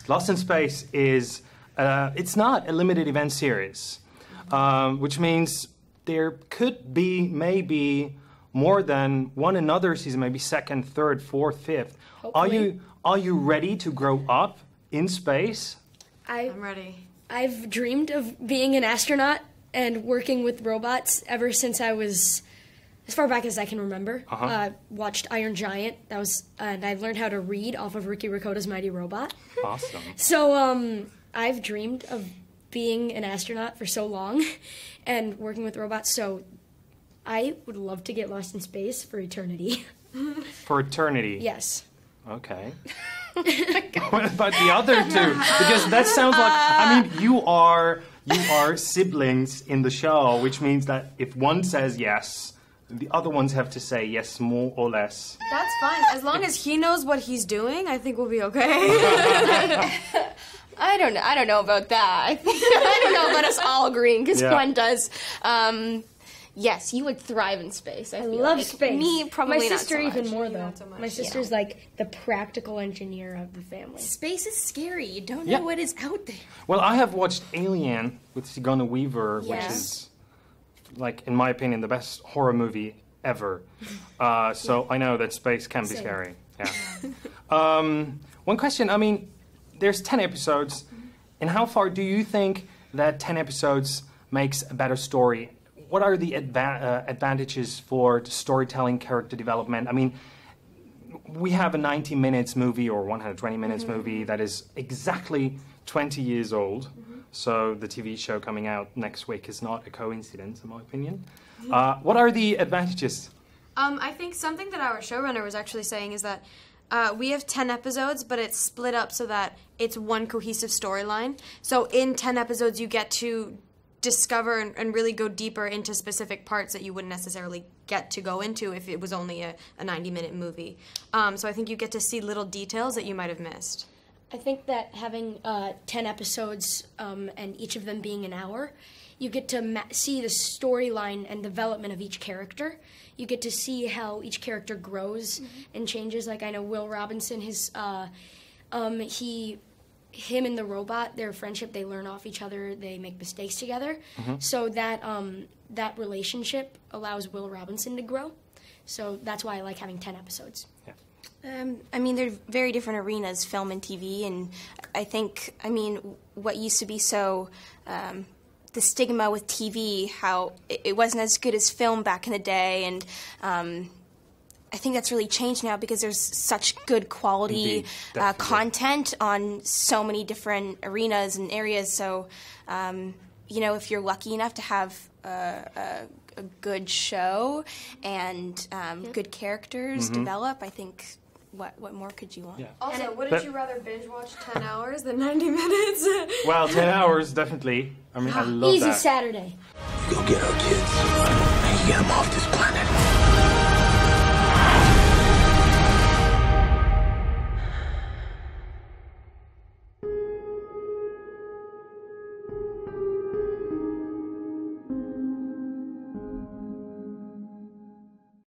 Lost in Space is, it's not a limited event series, which means there could be maybe more than one another season, maybe second, third, fourth, fifth. Hopefully. Are you ready to grow up in space? I'm ready. I've dreamed of being an astronaut and working with robots ever since I was as far back as I can remember. Watched Iron Giant. And I learned how to read off of Ricky Ricotta's Mighty Robot. Awesome. So I've dreamed of being an astronaut for so long and working with robots. So I would love to get lost in space for eternity. For eternity? Yes. Okay. What about the other two? Because that sounds like, I mean, you are siblings in the show, which means that if one says yes, the other ones have to say yes more or less. That's fine. As long as he knows what he's doing, I think we'll be okay. I don't know about that. I don't know about us all agreeing, because Gwen does. Yes, you would thrive in space. I love space. Me, probably My not sister so much. even more, though. Not so much. My sister's like the practical engineer of the family. Space is scary. You don't know what is out there. Well, I have watched Alien with Sigourney Weaver, which is, like, in my opinion, the best horror movie ever. So I know that space can be scary. Yeah. One question, I mean, there's 10 episodes, and how far do you think that 10 episodes makes a better story? What are the advantages for the storytelling, character development? I mean, we have a 90 minutes movie or 120 minutes movie that is exactly 20 years old. So the TV show coming out next week is not a coincidence, in my opinion. What are the advantages? I think something that our showrunner was actually saying is that we have 10 episodes, but it's split up so that it's one cohesive storyline. So in 10 episodes, you get to discover and really go deeper into specific parts that you wouldn't necessarily get to go into if it was only a 90-minute movie. So I think you get to see little details that you might have missed. I think that having 10 episodes and each of them being an hour, you get to see the storyline and development of each character. You get to see how each character grows and changes. Like I know Will Robinson, him and the robot, their friendship, they learn off each other, they make mistakes together. So that relationship allows Will Robinson to grow. So that's why I like having 10 episodes. I mean, they're very different arenas, film and TV, and I think, I mean, what used to be so, the stigma with TV, how it wasn't as good as film back in the day, and I think that's really changed now because there's such good quality content on so many different arenas and areas. So, you know, if you're lucky enough to have a good show and good characters develop, I think what more could you want? Yeah. Also, wouldn't you rather binge watch 10 hours than 90 minutes? Well, 10 hours, definitely. I mean, I love Easy that. Saturday. You go get our kids and you get them off this planet.